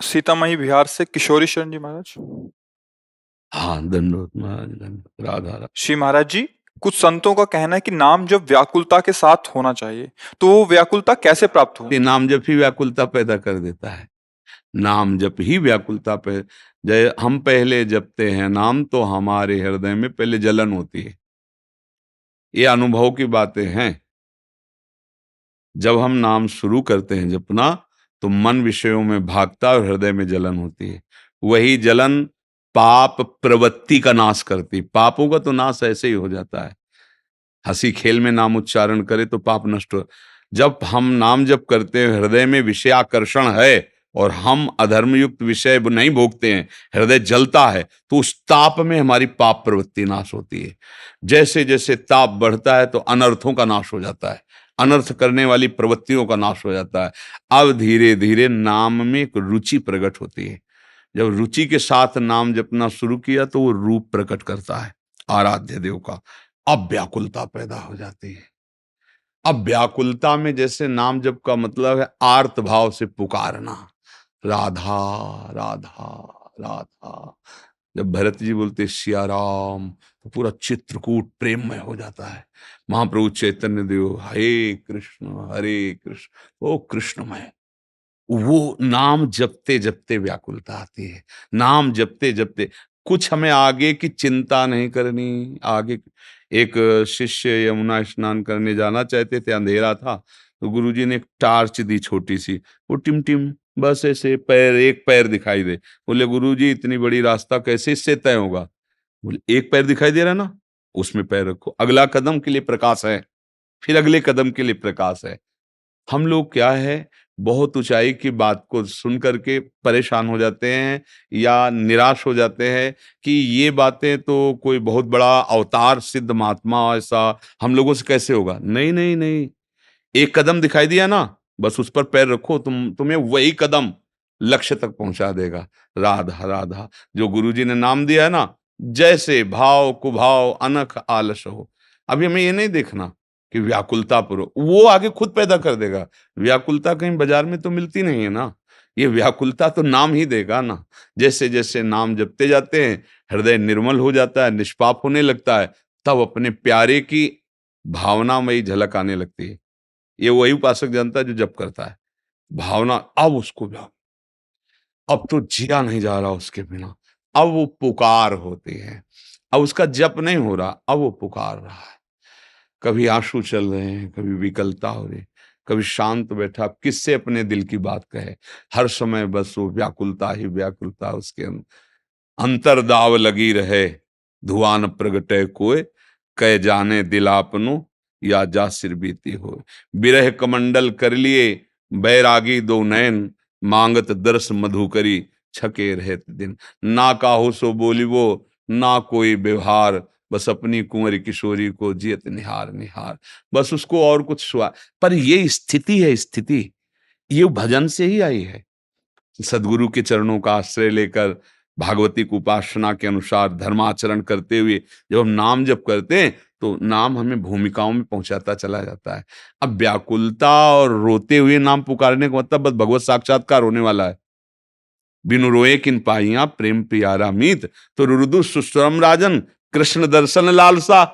सीतामढ़ी बिहार से किशोरी शरण जी महाराज। हाँ, दंडोत महाराज, दंडोत। राधा राधा। श्री महाराज जी, कुछ संतों का कहना है कि नाम जब व्याकुलता के साथ होना चाहिए, तो वो व्याकुलता कैसे प्राप्त हो? ये नाम जप ही व्याकुलता पैदा कर देता है। नाम जप ही व्याकुलता पे जय हम पहले जपते हैं नाम तो हमारे हृदय में पहले जलन होती है। ये अनुभव की बातें हैं। जब हम नाम शुरू करते हैं जपना तो मन विषयों में भागता और हृदय में जलन होती है। वही जलन पाप प्रवृत्ति का नाश करती। पापों का तो नाश ऐसे ही हो जाता है। हंसी खेल में नाम उच्चारण करे तो पाप नष्ट हो। जब हम नाम जप करते हैं, हृदय में विषयाकर्षण है और हम अधर्म युक्त विषय नहीं भोगते हैं, हृदय जलता है, तो उस ताप में हमारी पाप प्रवृत्ति नाश होती है। जैसे जैसे ताप बढ़ता है तो अनर्थों का नाश हो जाता है, अनर्थ करने वाली प्रवृत्तियों का नाश हो जाता है। अब धीरे धीरे नाम में एक रुचि प्रकट होती है। जब रुचि के साथ नाम जपना शुरू किया तो वो रूप प्रकट करता है आराध्य देव का। अब व्याकुलता पैदा हो जाती है। अब व्याकुलता में जैसे नाम जप का मतलब है आर्त भाव से पुकारना, राधा राधा राधा। जब भरत जी बोलते सिया राम तो पूरा चित्रकूट प्रेममय हो जाता है। महाप्रभु चैतन्य देव हरे कृष्ण ओ कृष्णमय। वो नाम जपते जपते व्याकुलता आती है। नाम जपते जपते कुछ हमें आगे की चिंता नहीं करनी। आगे एक शिष्य यमुना स्नान करने जाना चाहते थे, अंधेरा था, तो गुरुजी ने एक टार्च दी छोटी सी, वो टिम टिम बस ऐसे पैर, एक पैर दिखाई दे। बोले गुरुजी इतनी बड़ी रास्ता कैसे इससे तय होगा? बोले एक पैर दिखाई दे रहा ना, उसमें पैर रखो, अगला कदम के लिए प्रकाश है, फिर अगले कदम के लिए प्रकाश है। हम लोग क्या है, बहुत ऊंचाई की बात को सुन करके परेशान हो जाते हैं या निराश हो जाते हैं कि ये बातें तो कोई बहुत बड़ा अवतार सिद्ध महात्मा ऐसा हम लोगों से कैसे होगा। नहीं नहीं नहीं, एक कदम दिखाई दिया ना, बस उस पर पैर रखो, तुम्हें वही कदम लक्ष्य तक पहुंचा देगा। राधा राधा जो गुरुजी ने नाम दिया है ना, जैसे भाव कुभाव अनख आलस हो। अभी हमें ये नहीं देखना कि व्याकुलता पुरो, वो आगे खुद पैदा कर देगा। व्याकुलता कहीं बाजार में तो मिलती नहीं है ना, ये व्याकुलता तो नाम ही देगा ना। जैसे जैसे नाम जपते जाते हैं, हृदय निर्मल हो जाता है, निष्पाप होने लगता है, तब अपने प्यारे की भावनामयी झलक आने लगती है। ये वही उपासक जानता है जो जप करता है। भावना अब उसको अब तो जिया नहीं जा रहा उसके बिना। अब वो पुकार होती है। अब उसका जप नहीं हो रहा, अब वो पुकार रहा है। कभी आंसू चल रहे हैं, कभी विकलता हो रही, कभी शांत बैठा, अब किससे अपने दिल की बात कहे। हर समय बस वो व्याकुलता ही व्याकुलता उसके अंतर्दाव लगी रहे। धुआं न प्रगटे कोय, कह जाने दिल आपनो, या जा सिर बीती हो। बिरह कमंडल कर लिए बैरागी दो नयन, मांगत दर्श मधुकरी, छके रहत दिन। ना काहू सो बोलिबो, ना कोई व्यवहार, बस अपनी कुंवरी किशोरी को जियत निहार निहार। बस उसको और कुछ सुआ। पर ये स्थिति है, स्थिति ये भजन से ही आई है। सदगुरु के चरणों का आश्रय लेकर भागवती की उपासना के अनुसार धर्माचरण करते हुए जब हम नाम जप करते हैं तो नाम हमें भूमिकाओं में पहुंचाता चला जाता है। अब व्याकुलता और रोते हुए नाम पुकारने का मतलब बस भगवत साक्षात्कार होने वाला है। बिनु रोए किन पाइया प्रेम प्यारा मीत, तो रुदु सुश्रम राजन, कृष्ण दर्शन लालसा।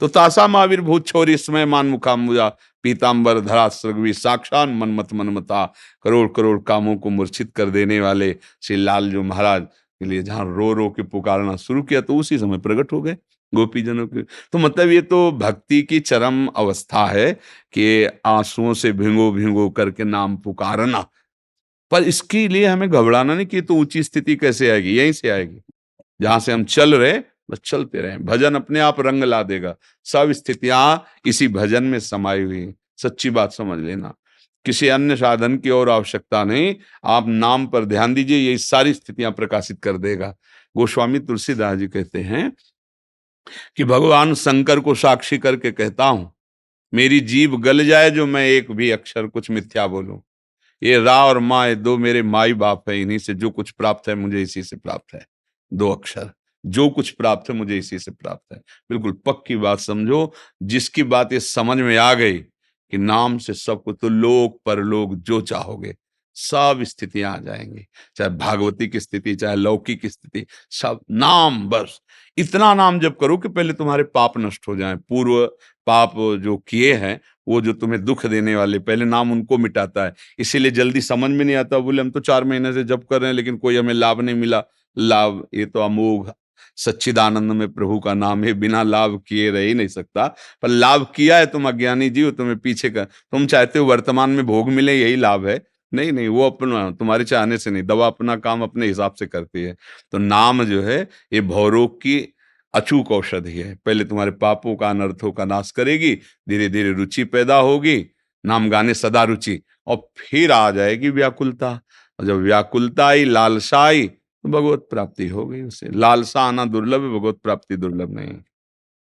तो तासा महावीर भूत छोरी समय मान मुखाम्बुजा, पीताम्बर धरा सृगवी साक्षान मनमत मनमता। करोड़ करोड़ कामों को मूर्छित कर देने वाले श्री लाल जो महाराज के लिए जहां रो रो के पुकारना शुरू किया तो उसी समय प्रकट हो गए गोपीजनों के। तो मतलब ये तो भक्ति की चरम अवस्था है कि आंसुओं से भिंगो भिंगो करके नाम पुकारना। पर इसके लिए हमें घबराना नहीं कि तो ऊंची स्थिति कैसे आएगी, यहीं से आएगी जहां से हम चल रहे, बस चलते रहें। भजन अपने आप रंग ला देगा। सब स्थितियां इसी भजन में समाई हुई हैं। सच्ची बात समझ लेना, किसी अन्य साधन की और आवश्यकता नहीं। आप नाम पर ध्यान दीजिए, ये सारी स्थितियां प्रकाशित कर देगा। गोस्वामी तुलसीदास जी कहते हैं कि भगवान शंकर को साक्षी करके कहता हूं, मेरी जीभ गल जाए जो मैं एक भी अक्षर कुछ मिथ्या बोलूं। ये रा और माँ, ये दो मेरे माई बाप है, इन्हीं से जो कुछ प्राप्त है मुझे इसी से प्राप्त है। दो अक्षर, जो कुछ प्राप्त है मुझे इसी से प्राप्त है। बिल्कुल पक्की बात समझो। जिसकी बात ये समझ में आ गई कि नाम से सब कुछ, तो लोक परलोक जो चाहोगे सब स्थितियां आ जाएंगी, चाहे भागवती की स्थिति, चाहे लौकिक की स्थिति, सब नाम, बस इतना नाम जप करो कि पहले तुम्हारे पाप नष्ट हो जाएं। पूर्व पाप जो किए हैं, वो जो तुम्हें दुख देने वाले, पहले नाम उनको मिटाता है। इसीलिए जल्दी समझ में नहीं आता, बोले हम तो 4 महीने से जप कर रहे हैं लेकिन कोई हमें लाभ नहीं मिला। लाभ, ये तो अमोघ सच्चिदानंद में प्रभु का नाम है, बिना लाभ किए रह ही नहीं सकता। पर लाभ किया है, तुम अज्ञानी जीव, तुम्हें पीछे का, तुम चाहते हो वर्तमान में भोग मिले, यही लाभ है। नहीं नहीं, वो अपना तुम्हारे चाहने से नहीं, दवा अपना काम अपने हिसाब से करती है। तो नाम जो है ये भवरोग की अचूक औषधि है। पहले तुम्हारे पापों का, अनर्थों का नाश करेगी, धीरे धीरे रुचि पैदा होगी, नाम गाने सदा रुचि, और फिर आ जाएगी व्याकुलता। और जब व्याकुलता आई, लालसा आई, तो भगवत प्राप्ति हो गई। उसे लालसा आना दुर्लभ है, भगवत प्राप्ति दुर्लभ नहीं।